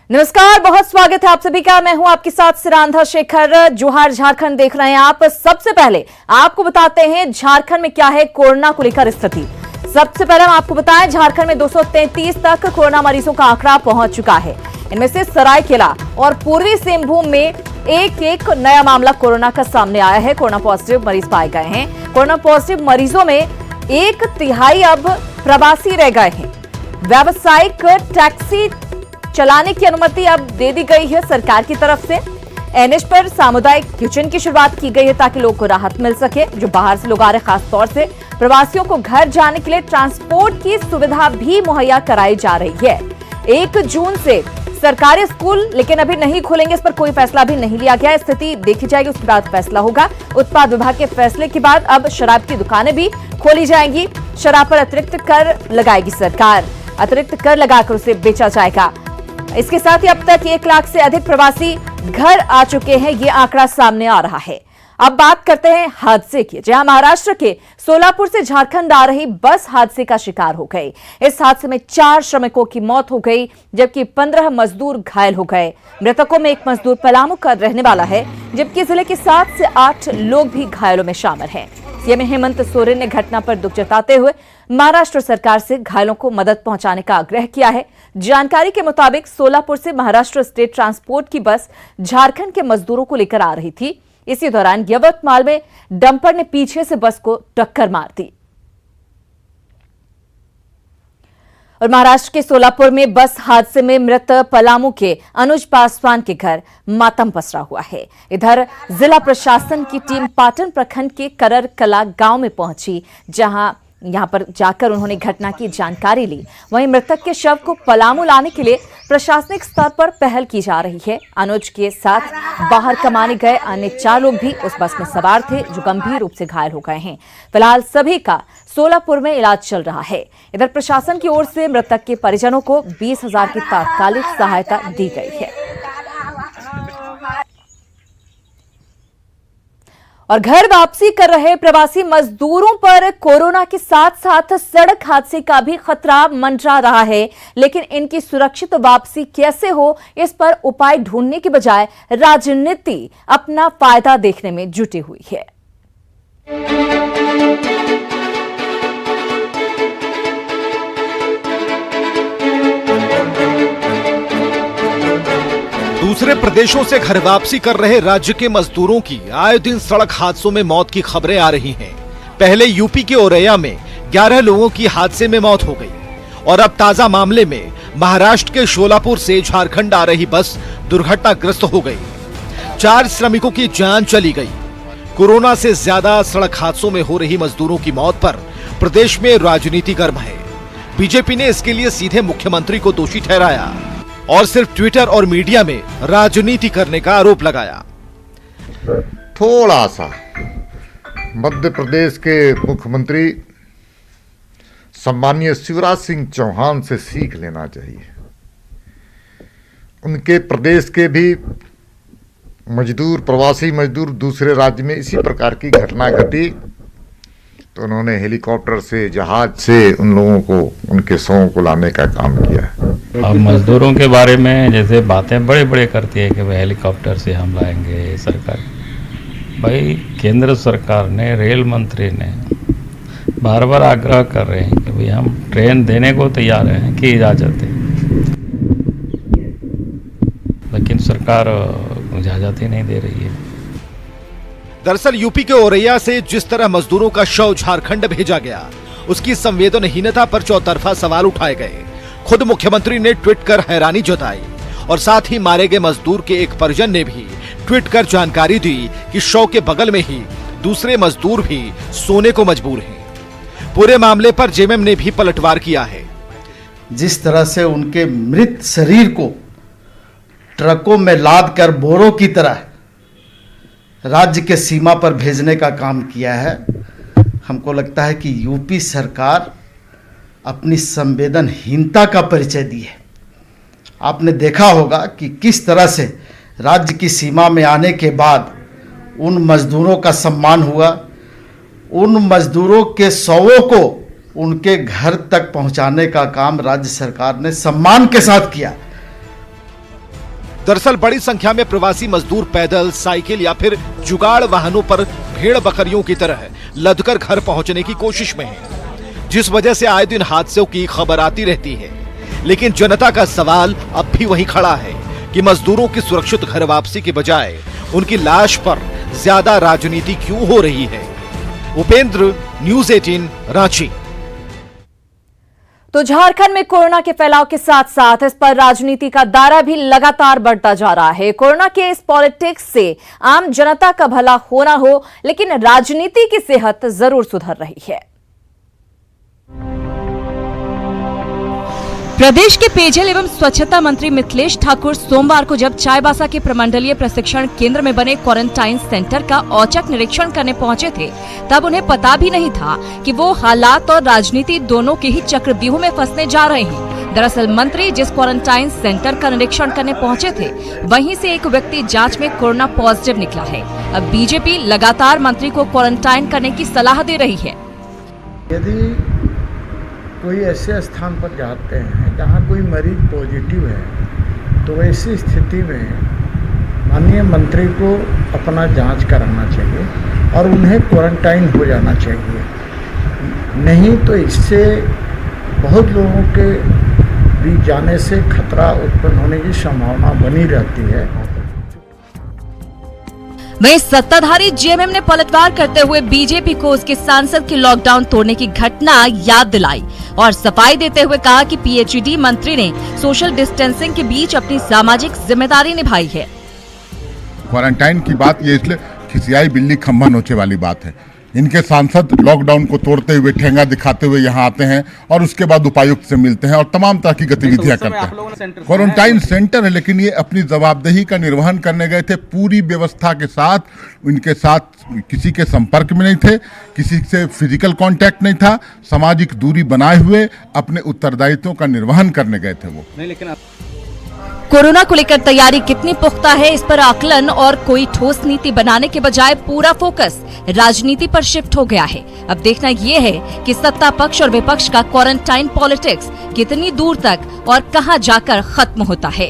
नमस्कार, बहुत स्वागत है आप सभी का। मैं हूं आपके साथ सिरांधा शेखर। जोहार झारखंड देख रहे हैं आप। सबसे पहले आपको बताते हैं झारखंड में क्या है कोरोना को लेकर स्थिति। सबसे पहले हम आपको बताएं, झारखंड में 233 तक कोरोना मरीजों का आंकड़ा पहुंच चुका है। इनमें से सरायकेला और पूर्वी सिंहभूम में एक एक नया मामला कोरोना का सामने आया है। कोरोना पॉजिटिव मरीज पाए गए हैं। कोरोना पॉजिटिव मरीजों में 1/3 अब प्रवासी रह गए हैं। व्यावसायिक टैक्सी चलाने की अनुमति अब दे दी गई है सरकार की तरफ से। एनएच पर सामुदायिक किचन की शुरुआत की गई है ताकि लोगों को राहत मिल सके। जो बाहर से लोग आ रहे, खास तौर से प्रवासियों को घर जाने के लिए ट्रांसपोर्ट की सुविधा भी मुहैया कराई जा रही है। 1 जून से सरकारी स्कूल लेकिन अभी नहीं खुलेंगे, इस पर कोई फैसला भी नहीं लिया गया। स्थिति देखी जाएगी, उसके बाद फैसला होगा। उत्पाद विभाग के फैसले के बाद अब शराब की दुकानें भी खोली जाएंगी। शराब पर अतिरिक्त कर लगाएगी सरकार। अतिरिक्त कर लगाकर उसे बेचा जाएगा। इसके साथ ही अब तक 1 लाख से अधिक प्रवासी घर आ चुके हैं, ये आंकड़ा सामने आ रहा है। अब बात करते हैं हादसे की, जहां महाराष्ट्र के सोलापुर से झारखंड आ रही बस हादसे का शिकार हो गई। इस हादसे में 4 श्रमिकों की मौत हो गई, जबकि 15 मजदूर घायल हो गए। मृतकों में एक मजदूर पलामू का रहने वाला है, जबकि जिले के 7 से 8 लोग भी घायलों में शामिल हैं। सीएम हेमंत सोरेन ने घटना पर दुख जताते हुए महाराष्ट्र सरकार से घायलों को मदद पहुंचाने का आग्रह किया है। जानकारी के मुताबिक सोलापुर से महाराष्ट्र स्टेट ट्रांसपोर्ट की बस झारखंड के मजदूरों को लेकर आ रही थी। इसी दौरान यवतमाल में डंपर ने पीछे से बस को टक्कर मार दी और महाराष्ट्र के सोलापुर में बस हादसे में मृत पलामू के अनुज पासवान के घर मातम पसरा हुआ है। इधर जिला प्रशासन की टीम पाटन प्रखंड के करर कला गांव में पहुंची, जहां यहां पर जाकर उन्होंने घटना की जानकारी ली। वहीं मृतक के शव को पलामू लाने के लिए प्रशासनिक स्तर पर पहल की जा रही है। अनुज के साथ बाहर कमाने गए अन्य 4 लोग भी उस बस में सवार थे, जो गंभीर रूप से घायल हो गए हैं। फिलहाल सभी का सोलापुर में इलाज चल रहा है। इधर प्रशासन की ओर से मृतक के परिजनों को 20,000 की तात्कालिक सहायता दी गई है। और घर वापसी कर रहे प्रवासी मजदूरों पर कोरोना के साथ साथ सड़क हादसे का भी खतरा मंडरा रहा है। लेकिन इनकी सुरक्षित वापसी कैसे हो, इस पर उपाय ढूंढने के बजाय राजनीति अपना फायदा देखने में जुटी हुई है। दूसरे प्रदेशों से घर वापसी कर रहे राज्य के मजदूरों की आए दिन सड़क हादसों में मौत की खबरें आ रही हैं। पहले यूपी के औरैया में 11 लोगों की हादसे में मौत हो गई और अब ताजा मामले में महाराष्ट्र के सोलापुर से झारखंड आ रही बस दुर्घटनाग्रस्त हो गई। 4 श्रमिकों की जान चली गई। कोरोना से ज्यादा सड़क हादसों में हो रही मजदूरों की मौत पर प्रदेश में राजनीति गर्म है। बीजेपी ने इसके लिए सीधे मुख्यमंत्री को दोषी ठहराया और सिर्फ ट्विटर और मीडिया में राजनीति करने का आरोप लगाया। थोड़ा सा मध्य प्रदेश के मुख्यमंत्री सम्मानीय शिवराज सिंह चौहान से सीख लेना चाहिए। उनके प्रदेश के भी मजदूर, प्रवासी मजदूर दूसरे राज्य में इसी प्रकार की घटना घटी तो उन्होंने हेलीकॉप्टर से, जहाज से उन लोगों को, उनके शवों को लाने का काम किया। अब मजदूरों के बारे में जैसे बातें बड़े बड़े करती है कि भाई हेलीकॉप्टर से हम लाएंगे सरकार। भाई केंद्र सरकार ने, रेल मंत्री ने बार बार आग्रह कर रहे हैं कि भाई हम ट्रेन देने को तैयार हैं कि इजाज़त है, लेकिन सरकार इजाज़त ही नहीं दे रही है। दरअसल यूपी के औरैया से जिस तरह मजदूरों का शव झारखंड भेजा गया, उसकी संवेदनहीनता पर चौतरफा सवाल उठाए गए। खुद मुख्यमंत्री ने ट्वीट कर हैरानी जताई और साथ ही मारे गए मजदूर के एक परिजन ने भी ट्वीट कर जानकारी दी कि शव के बगल में ही दूसरे मजदूर भी सोने को मजबूर हैं। पूरे मामले पर जेएमएम ने भी पलटवार किया है। जिस तरह से उनके मृत शरीर को ट्रकों में लाद कर बोरों की तरह राज्य के सीमा पर भेजने का काम किया है, हमको लगता है कि यूपी सरकार अपनी संवेदनहीनता का परिचय दी है। आपने देखा होगा कि किस तरह से राज्य की सीमा में आने के बाद उन मजदूरों का सम्मान हुआ, उन मजदूरों के शवों को उनके घर तक पहुंचाने का काम राज्य सरकार ने सम्मान के साथ किया। दरअसल बड़ी संख्या में प्रवासी मजदूर पैदल, साइकिल या फिर जुगाड़ वाहनों पर भेड़ बकरियों की तरह लदकर घर पहुंचने की कोशिश में हैं, जिस वजह से आए दिन हादसों की खबर आती रहती है। लेकिन जनता का सवाल अब भी वही खड़ा है कि मजदूरों की सुरक्षित घर वापसी के बजाय उनकी लाश पर ज्यादा राजनीति क्यों हो रही है। उपेंद्र, न्यूज़ 18, रांची। तो झारखंड में कोरोना के फैलाव के साथ साथ इस पर राजनीति का दायरा भी लगातार बढ़ता जा रहा है। कोरोना के इस पॉलिटिक्स से आम जनता का भला हो ना हो, लेकिन राजनीति की सेहत जरूर सुधर रही है। प्रदेश के पेयजल एवं स्वच्छता मंत्री मिथिलेश ठाकुर सोमवार को जब चाईबासा के प्रमंडलीय प्रशिक्षण केंद्र में बने क्वारंटाइन सेंटर का औचक निरीक्षण करने पहुंचे थे, तब उन्हें पता भी नहीं था कि वो हालात और राजनीति दोनों के ही चक्रव्यूह में फंसने जा रहे हैं। दरअसल मंत्री जिस क्वारंटाइन सेंटर का निरीक्षण करने पहुंचे थे, वहीं से एक व्यक्ति जांच में कोरोना पॉजिटिव निकला है। अब बीजेपी लगातार मंत्री को क्वारंटाइन करने की सलाह दे रही है। यदि कोई ऐसे स्थान पर जाते हैं जहाँ कोई मरीज पॉजिटिव है, तो ऐसी स्थिति में माननीय मंत्री को अपना जांच कराना चाहिए और उन्हें क्वारंटाइन हो जाना चाहिए। नहीं तो इससे बहुत लोगों के बीच जाने से खतरा उत्पन्न होने की संभावना बनी रहती है। वहीं सत्ताधारी जेएमएम ने पलटवार करते हुए बीजेपी को उसके सांसद के लॉकडाउन तोड़ने की घटना याद दिलाई और सफाई देते हुए कहा कि पीएचडी मंत्री ने सोशल डिस्टेंसिंग के बीच अपनी सामाजिक जिम्मेदारी निभाई है। क्वारंटाइन की बात ये इसलिए खिसियाई बिल्ली खंभा नोचे वाली बात है। इनके सांसद लॉकडाउन को तोड़ते हुए ठेंगा दिखाते हुए यहाँ आते हैं और उसके बाद उपायुक्त से मिलते हैं और तमाम तरह की गतिविधियां करते हैं। क्वारंटाइन सेंटर है, लेकिन ये अपनी जवाबदेही का निर्वहन करने गए थे पूरी व्यवस्था के साथ। इनके साथ किसी के संपर्क में नहीं थे, किसी से फिजिकल कांटेक्ट नहीं था, सामाजिक दूरी बनाए हुए अपने उत्तरदायित्वों का निर्वहन करने गए थे वो। कोरोना को लेकर तैयारी कितनी पुख्ता है, इस पर आकलन और कोई ठोस नीति बनाने के बजाय पूरा फोकस राजनीति पर शिफ्ट हो गया है। अब देखना ये है कि सत्ता पक्ष और विपक्ष का क्वारंटाइन पॉलिटिक्स कितनी दूर तक और कहां जाकर खत्म होता है।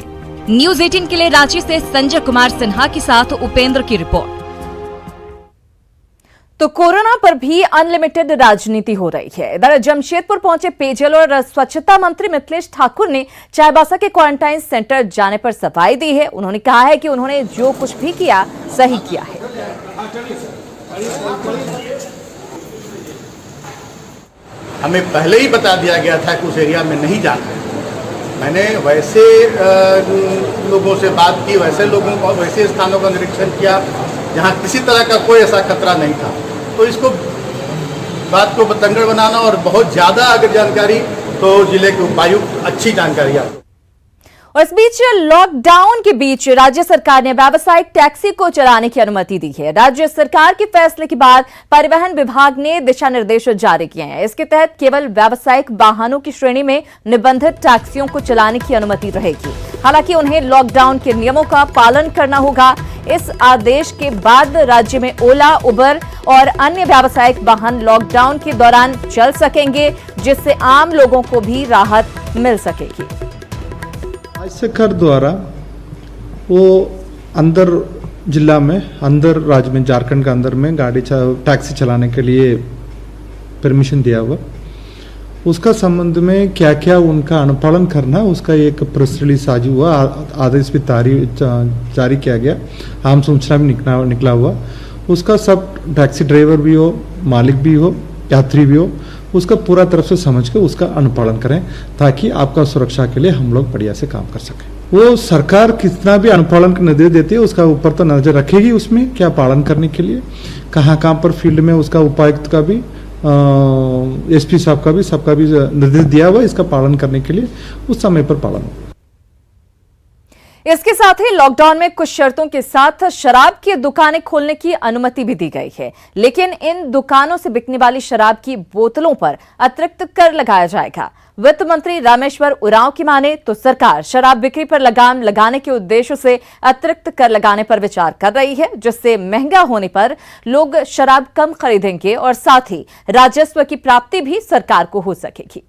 न्यूज़ 18 के लिए रांची से संजय कुमार सिन्हा के साथ उपेंद्र की रिपोर्ट। तो कोरोना पर भी अनलिमिटेड राजनीति हो रही है। इधर जमशेदपुर पहुंचे पेयजल और स्वच्छता मंत्री मिथिलेश ठाकुर ने चाईबासा के क्वारंटाइन सेंटर जाने पर सफाई दी है। उन्होंने कहा है कि उन्होंने जो कुछ भी किया सही किया है। हमें पहले ही बता दिया गया था कि उस एरिया में नहीं जाना है। मैंने वैसे लोगों से बात की, वैसे लोगों को, वैसे स्थानों का निरीक्षण किया जहाँ किसी तरह का कोई ऐसा खतरा नहीं था। तो इसको बात को बतंगड़ बनाना और बहुत ज़्यादा अगर जानकारी तो जिले के उपायुक्त अच्छी जानकारी आपको। और इस बीच लॉकडाउन के बीच राज्य सरकार ने व्यावसायिक टैक्सी को चलाने की अनुमति दी है। राज्य सरकार के फैसले के बाद परिवहन विभाग ने दिशा निर्देश जारी किए हैं। इसके तहत केवल व्यावसायिक वाहनों की श्रेणी में निबंधित टैक्सियों को चलाने की अनुमति रहेगी। हालांकि उन्हें लॉकडाउन के नियमों का पालन करना होगा। इस आदेश के बाद राज्य में ओला, उबर और अन्य व्यावसायिक वाहन लॉकडाउन के दौरान चल सकेंगे, जिससे आम लोगों को भी राहत मिल सकेगी। राज्य सरकार द्वारा वो अंदर जिला में, अंदर राज्य में, झारखंड के अंदर में गाड़ी टैक्सी चलाने के लिए परमिशन दिया हुआ। उसका संबंध में क्या क्या उनका अनुपालन करना, उसका एक प्रेस रिलीज आज हुआ, आदेश भी जारी किया गया, आम सूचना भी निकला हुआ। उसका सब टैक्सी ड्राइवर भी हो, मालिक भी हो, यात्री भी हो, उसका पूरा तरफ से समझ के उसका अनुपालन करें, ताकि आपका सुरक्षा के लिए हम लोग बढ़िया से काम कर सकें। वो सरकार कितना भी अनुपालन का निर्देश देती है, उसका ऊपर तो नजर रखेगी उसमें क्या पालन करने के लिए, कहाँ पर फील्ड में उसका उपायुक्त का भी, एसपी साहब का भी, सबका भी निर्देश दिया हुआ इसका पालन करने के लिए, उस समय पर पालन हो। इसके साथ ही लॉकडाउन में कुछ शर्तों के साथ शराब की दुकानें खोलने की अनुमति भी दी गई है, लेकिन इन दुकानों से बिकने वाली शराब की बोतलों पर अतिरिक्त कर लगाया जाएगा। वित्त मंत्री रामेश्वर उरांव की माने तो सरकार शराब बिक्री पर लगाम लगाने के उद्देश्य से अतिरिक्त कर लगाने पर विचार कर रही है, जिससे महंगा होने पर लोग शराब कम खरीदेंगे और साथ ही राजस्व की प्राप्ति भी सरकार को हो सकेगी।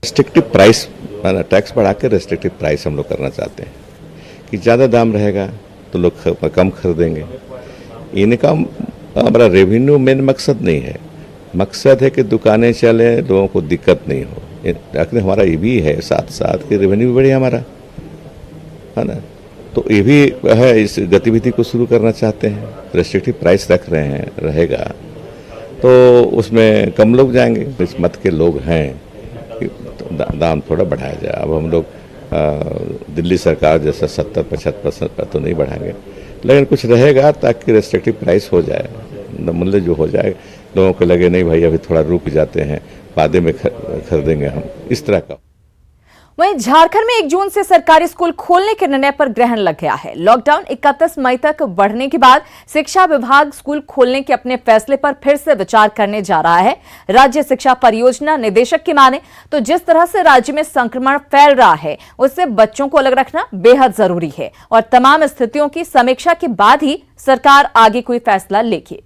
रेस्ट्रिक्टिव प्राइस, टैक्स बढ़ा के रेस्ट्रिक्टिव प्राइस हम लोग करना चाहते हैं कि ज़्यादा दाम रहेगा तो लोग कम खरीदेंगे। इनका हमारा रेवेन्यू मेन मकसद नहीं है, मकसद है कि दुकानें चले, लोगों को दिक्कत नहीं हो। आखिर हमारा ये भी है साथ साथ कि रेवेन्यू भी बढ़े हमारा, है ना। तो ये भी है, इस गतिविधि को शुरू करना चाहते हैं, रेस्ट्रिक्टिव प्राइस रख रहे हैं, रहेगा तो उसमें कम लोग जाएंगे। इस मत के लोग हैं कि दाम थोड़ा बढ़ाया जाए। अब हम लोग दिल्ली सरकार जैसा 70-75% पर तो नहीं बढ़ाएंगे, लेकिन कुछ रहेगा ताकि रेस्ट्रिक्टिव प्राइस हो जाए, मूल्य जो हो जाए, लोगों को लगे नहीं भाई अभी थोड़ा रुक जाते हैं, बाद में खरीदेंगे हम, इस तरह का। वहीं झारखंड में 1 जून से सरकारी स्कूल खोलने के निर्णय पर ग्रहण लग गया है। लॉकडाउन 31 मई तक बढ़ने के बाद शिक्षा विभाग स्कूल खोलने के अपने फैसले पर फिर से विचार करने जा रहा है। राज्य शिक्षा परियोजना निदेशक की माने तो जिस तरह से राज्य में संक्रमण फैल रहा है उससे बच्चों को अलग रखना बेहद जरूरी है और तमाम स्थितियों की समीक्षा के बाद ही सरकार आगे कोई फैसला लेगी।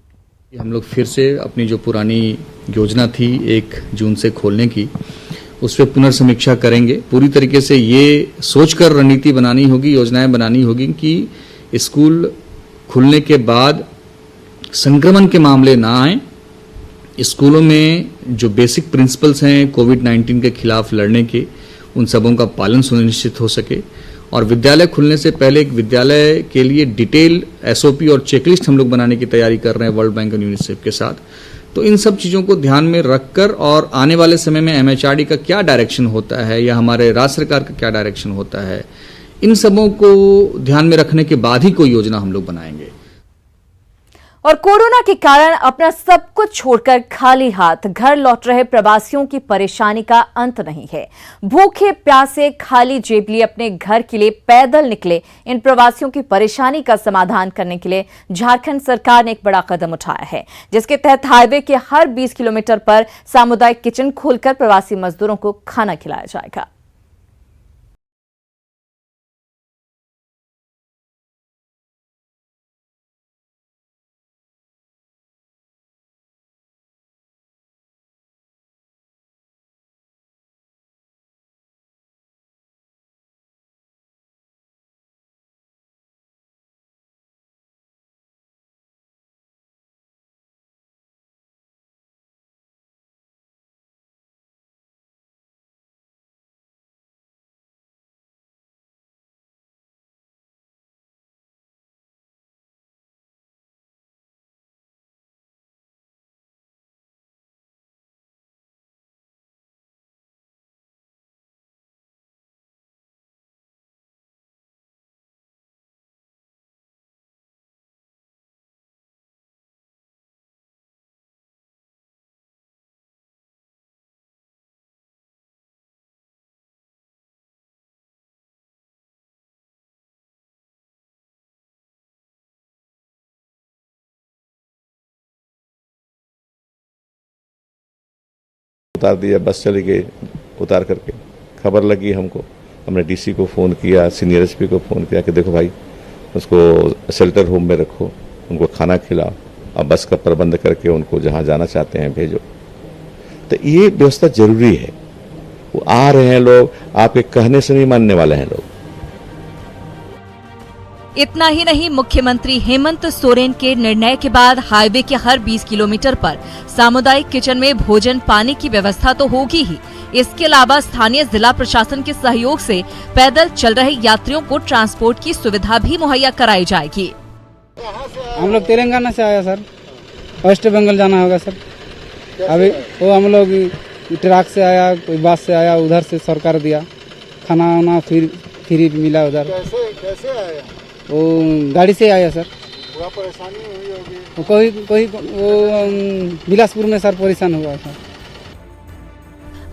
हम लोग फिर से अपनी जो पुरानी योजना थी 1 जून से खोलने की, उस पर पुनर्समीक्षा करेंगे। पूरी तरीके से ये सोचकर रणनीति बनानी होगी, योजनाएं बनानी होगी कि स्कूल खुलने के बाद संक्रमण के मामले ना आए। स्कूलों में जो बेसिक प्रिंसिपल्स हैं कोविड-19 के खिलाफ लड़ने के, उन सबों का पालन सुनिश्चित हो सके। और विद्यालय खुलने से पहले एक विद्यालय के लिए डिटेल SOP और चेकलिस्ट हम लोग बनाने की तैयारी कर रहे हैं वर्ल्ड बैंक और यूनिसेफ के साथ। तो इन सब चीज़ों को ध्यान में रखकर और आने वाले समय में MHRD का क्या डायरेक्शन होता है या हमारे राज्य सरकार का क्या डायरेक्शन होता है, इन सबों को ध्यान में रखने के बाद ही कोई योजना हम लोग बनाएंगे। और कोरोना के कारण अपना सब कुछ छोड़कर खाली हाथ घर लौट रहे प्रवासियों की परेशानी का अंत नहीं है। भूखे प्यासे खाली जेब लिए अपने घर के लिए पैदल निकले इन प्रवासियों की परेशानी का समाधान करने के लिए झारखंड सरकार ने एक बड़ा कदम उठाया है, जिसके तहत हाईवे के हर 20 किलोमीटर पर सामुदायिक किचन खोलकर प्रवासी मजदूरों को खाना खिलाया जाएगा। उतार दिया, बस चली गई उतार करके। खबर लगी हमको, हमने DC को फ़ोन किया, सीनियर SP को फ़ोन किया कि देखो भाई उसको शेल्टर होम में रखो, उनको खाना खिलाओ और बस का प्रबंध करके उनको जहाँ जाना चाहते हैं भेजो। तो ये व्यवस्था जरूरी है। वो आ रहे हैं लोग, आपके कहने से नहीं मानने वाले हैं लोग। इतना ही नहीं, मुख्यमंत्री हेमंत सोरेन के निर्णय के बाद हाईवे के हर 20 किलोमीटर पर सामुदायिक किचन में भोजन पानी की व्यवस्था तो होगी ही, इसके अलावा स्थानीय जिला प्रशासन के सहयोग से पैदल चल रहे यात्रियों को ट्रांसपोर्ट की सुविधा भी मुहैया कराई जाएगी। हम लोग तेलंगाना से आया सर, वेस्ट बंगाल जाना होगा सर। अभी वो हम लोग ट्रक से आया, कोई बस से आया, उधर से सरकार दिया खाना वाना फ्री मिला उधर। कैसे आया? वो गाड़ी से आया सर। पूरा परेशानी हुई होगी? कोई वो बिलासपुर में सर परेशान हुआ सर।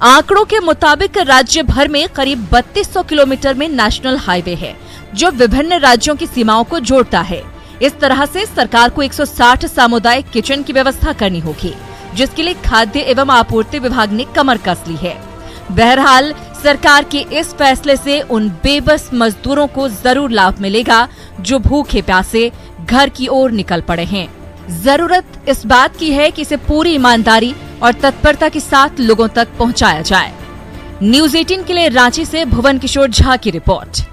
आंकड़ों के मुताबिक राज्य भर में करीब 3200 किलोमीटर में नेशनल हाईवे है, जो विभिन्न राज्यों की सीमाओं को जोड़ता है। इस तरह से सरकार को 160 सामुदायिक किचन की व्यवस्था करनी होगी, जिसके लिए खाद्य एवं आपूर्ति विभाग ने कमर कस ली है। बहरहाल सरकार के इस फैसले से उन बेबस मजदूरों को जरूर लाभ मिलेगा जो भूखे प्यासे घर की ओर निकल पड़े हैं। जरूरत इस बात की है कि इसे पूरी ईमानदारी और तत्परता के साथ लोगों तक पहुंचाया जाए। न्यूज़ 18 के लिए रांची से भुवन किशोर झा की रिपोर्ट।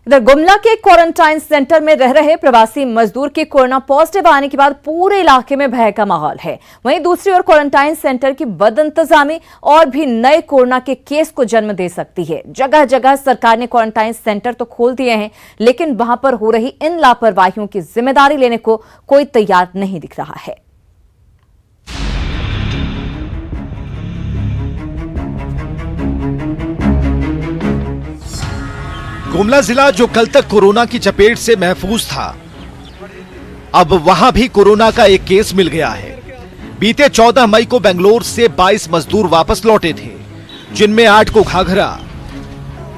इधर गुमला के क्वारंटाइन सेंटर में रह रहे प्रवासी मजदूर के कोरोना पॉजिटिव आने के बाद पूरे इलाके में भय का माहौल है। वहीं दूसरी ओर क्वारंटाइन सेंटर की बदइंतजामी और भी नए कोरोना के केस को जन्म दे सकती है। जगह जगह सरकार ने क्वारंटाइन सेंटर तो खोल दिए हैं, लेकिन वहां पर हो रही इन लापरवाहियों की जिम्मेदारी लेने को कोई तैयार नहीं दिख रहा है। गुमला जिला जो कल तक कोरोना की चपेट से महफूज था, अब वहां भी कोरोना का एक केस मिल गया है। बीते 14 मई को बेंगलोर से 22 मजदूर वापस लौटे थे, जिनमें 8 को घाघरा,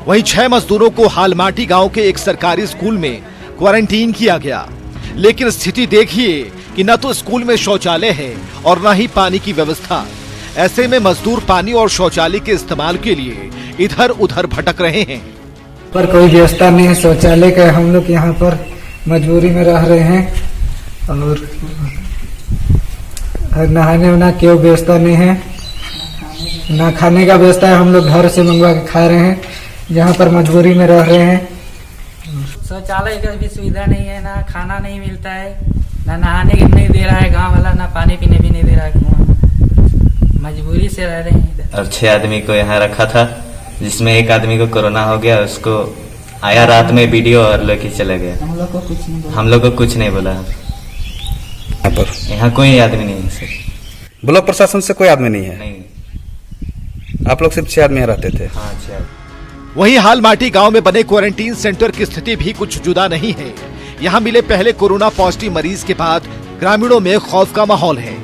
वहीं 6 मजदूरों को हालमाटी गांव के एक सरकारी स्कूल में क्वारंटीन किया गया। लेकिन स्थिति देखिए कि न तो स्कूल में शौचालय है और न ही पानी की व्यवस्था। ऐसे में मजदूर पानी और शौचालय के इस्तेमाल के लिए इधर उधर भटक रहे हैं। पर कोई व्यवस्था नहीं है शौचालय का। हम लोग यहाँ पर मजबूरी में रह रहे हैं और नहाने वहाने की व्यवस्था नहीं है, ना खाने का व्यवस्था है। हम लोग घर से मंगवा के खा रहे हैं, यहाँ पर मजबूरी में रह रहे हैं। शौचालय का भी सुविधा नहीं है, ना खाना नहीं मिलता है, ना नहाने के नहीं दे रहा है गांव वाला, ना पानी पीने भी नहीं दे रहा है। मजबूरी से रह रहे हैं इधर। और 6 आदमी को यहाँ रखा था, जिसमें एक आदमी को कोरोना हो गया। उसको आया रात में वीडियो और लेके चले गए। हम लोग को कुछ नहीं बोला। यहाँ कोई आदमी नहीं है सर। ब्लॉक प्रशासन से कोई आदमी नहीं है? नहीं। आप लोग सिर्फ 6 आदमी यहाँ रहते थे? हाँ 6। वहीं हालमाटी गांव में बने क्वारंटीन सेंटर की स्थिति भी कुछ जुदा नहीं है। यहाँ मिले पहले कोरोना पॉजिटिव मरीज के बाद ग्रामीणों में खौफ का माहौल है।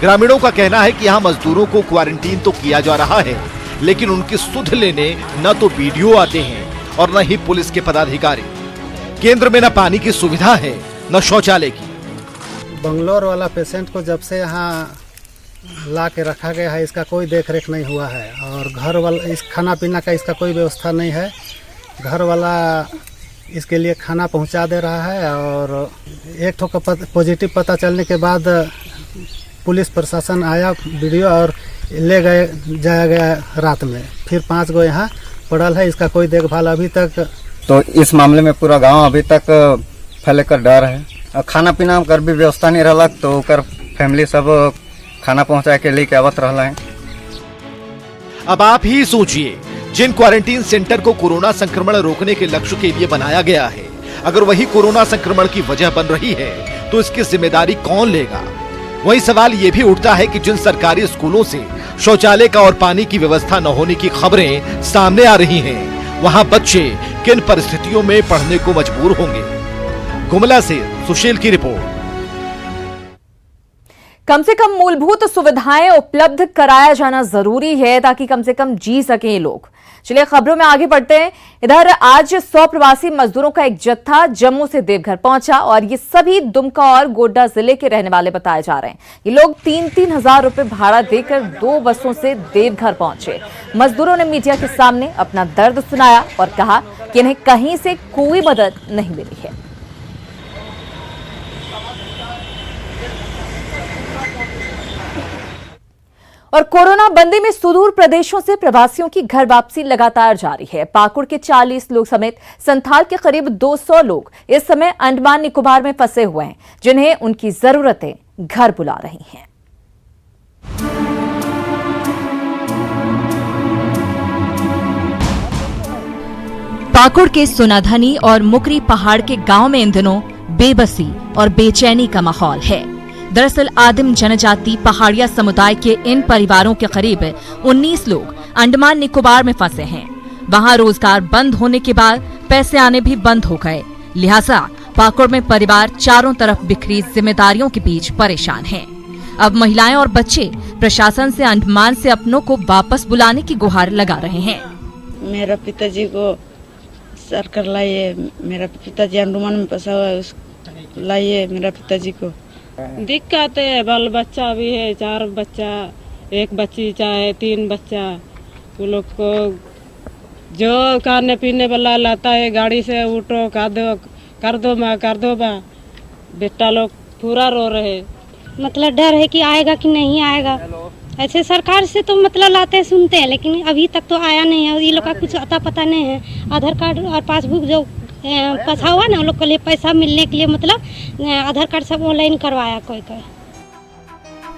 ग्रामीणों का कहना है कि यहाँ मजदूरों को क्वारंटीन तो किया जा रहा है, लेकिन उनकी सुध लेने न तो वीडियो आते हैं और न ही पुलिस के पदाधिकारी। केंद्र में न पानी की सुविधा है, न शौचालय की। बंगलोर वाला पेशेंट को जब से यहाँ ला के रखा गया है, इसका कोई देख रेख नहीं हुआ है। और घर वाला इस खाना पीना का इसका कोई व्यवस्था नहीं है। घर वाला इसके लिए खाना पहुंचा दे रहा है, और एक ठो का पॉजिटिव पता चलने के बाद पुलिस प्रशासन आया, वीडियो और ले गए जाया गया रात में। फिर 5 गो यहाँ पड़ल है, इसका कोई देखभाल अभी तक। तो इस मामले में पूरा गांव अभी तक फैले कर डर है। और खाना पीना कर भी व्यवस्था नहीं रहा, तो ओकर फैमिली सब खाना पहुंचाए के लिए आवत रहा है। अब आप ही सोचिए, जिन क्वारंटीन सेंटर को कोरोना संक्रमण रोकने के लक्ष्य के लिए बनाया गया है, अगर वही कोरोना संक्रमण की वजह बन रही है तो इसकी जिम्मेदारी कौन लेगा? वही सवाल ये भी उठता है कि जिन सरकारी स्कूलों से शौचालय का और पानी की व्यवस्था न होने की खबरें सामने आ रही हैं, वहां बच्चे किन परिस्थितियों में पढ़ने को मजबूर होंगे? गुमला से सुशील की रिपोर्ट। कम से कम मूलभूत सुविधाएं उपलब्ध कराया जाना जरूरी है, ताकि कम से कम जी सकें ये लोग। चलिए खबरों में आगे बढ़ते हैं। इधर आज 100 प्रवासी मजदूरों का एक जत्था जम्मू से देवघर पहुंचा, और ये सभी दुमका और गोड्डा जिले के रहने वाले बताए जा रहे हैं। ये लोग 3-3 हजार रुपए भाड़ा देकर 2 बसों से देवघर पहुंचे। मजदूरों ने मीडिया के सामने अपना दर्द सुनाया और कहा कि इन्हें कहीं से कोई मदद नहीं मिली है। और कोरोना बंदी में सुदूर प्रदेशों से प्रवासियों की घर वापसी लगातार जारी है। पाकुड़ के 40 लोग समेत संथाल के करीब 200 लोग इस समय अंडमान निकोबार में फंसे हुए हैं, जिन्हें उनकी जरूरतें घर बुला रही हैं। पाकुड़ के सोनाधनी और मुकरी पहाड़ के गांव में इन दिनों बेबसी और बेचैनी का माहौल है। दरअसल आदिम जनजाति पहाड़िया समुदाय के इन परिवारों के करीब 19 लोग अंडमान निकोबार में फंसे हैं। वहां रोजगार बंद होने के बाद पैसे आने भी बंद हो गए, लिहाजा पाकुड़ में परिवार चारों तरफ बिखरी जिम्मेदारियों के बीच परेशान हैं। अब महिलाएं और बच्चे प्रशासन से अंडमान से अपनों को वापस बुलाने की गुहार लगा रहे हैं। मेरा पिताजी को सरकार लाइए, मेरा पिताजी अंडमान में फंसा हुआ है, लाइए मेरा पिताजी को। दिक्कत है, बाल बच्चा भी है, 4 बच्चा, 1 बच्ची चाहे 3 बच्चा। वो लोग को जो खाने पीने वाला लाता है गाड़ी से, उठो कर दो बा। बेटा लोग पूरा रो रहे। मतलब डर है कि आएगा कि नहीं आएगा। ऐसे सरकार से तो मतलब लाते हैं सुनते हैं, लेकिन अभी तक तो आया नहीं है। ये लोग का कुछ अता पता नहीं है। आधार कार्ड और पासबुक जो फंसा हुआ ना, उन लोग के लिए पैसा मिलने के लिए मतलब आधार कार्ड सब ऑनलाइन करवाया कोई कोई।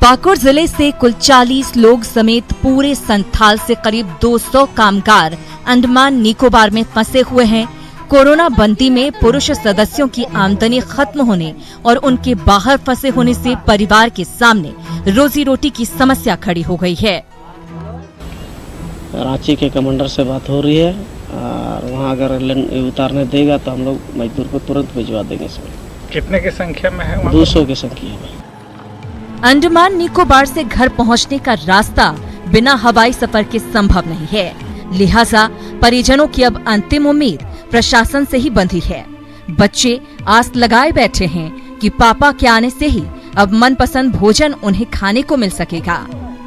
पाकुड़ जिले से कुल 40 लोग समेत पूरे संथाल से करीब 200 कामगार अंडमान निकोबार में फंसे हुए हैं। कोरोना बंदी में पुरुष सदस्यों की आमदनी खत्म होने और उनके बाहर फंसे होने से परिवार के सामने रोजी रोटी की समस्या खड़ी हो गई है। रांची के कमांडर से बात हो रही है और वहाँ अगर उतारने देगा तो हम लोग मजदूर को तुरंत भिजवा देंगे। इसमें कितने की संख्या में है? 200 की संख्या में। अंडमान निकोबार से घर पहुंचने का रास्ता बिना हवाई सफर के संभव नहीं है, लिहाजा परिजनों की अब अंतिम उम्मीद प्रशासन से ही बंधी है। बच्चे आस लगाए बैठे हैं कि पापा के आने से ही अब मनपसंद भोजन उन्हें खाने को मिल सकेगा।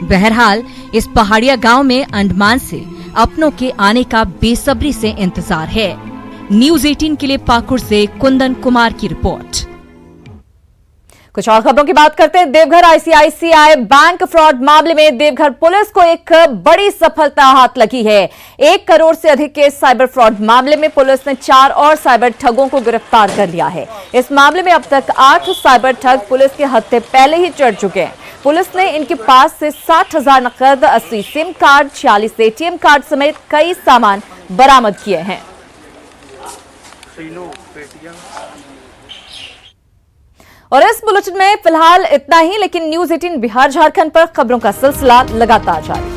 बहरहाल इस पहाड़िया गांव में अंडमान से अपनों के आने का बेसब्री से इंतजार है। न्यूज़ 18 के लिए पाकुड़ से कुंदन कुमार की रिपोर्ट। कुछ और खबरों की बात करते हैं। देवघर आईसीआईसीआई बैंक फ्रॉड मामले में देवघर पुलिस को एक बड़ी सफलता हाथ लगी है। 1 करोड़ से अधिक के साइबर फ्रॉड मामले में पुलिस ने 4 और साइबर ठगों को गिरफ्तार कर लिया है। इस मामले में अब तक 8 साइबर ठग पुलिस के हत्थे पहले ही चढ़ चुके हैं। पुलिस ने इनके पास से 60,000 नकद, 80 सिम कार्ड, 46 एटीएम कार्ड समेत कई सामान बरामद किए हैं। और इस बुलेटिन में फिलहाल इतना ही, लेकिन न्यूज़ 18 बिहार झारखंड पर खबरों का सिलसिला लगातार जारी।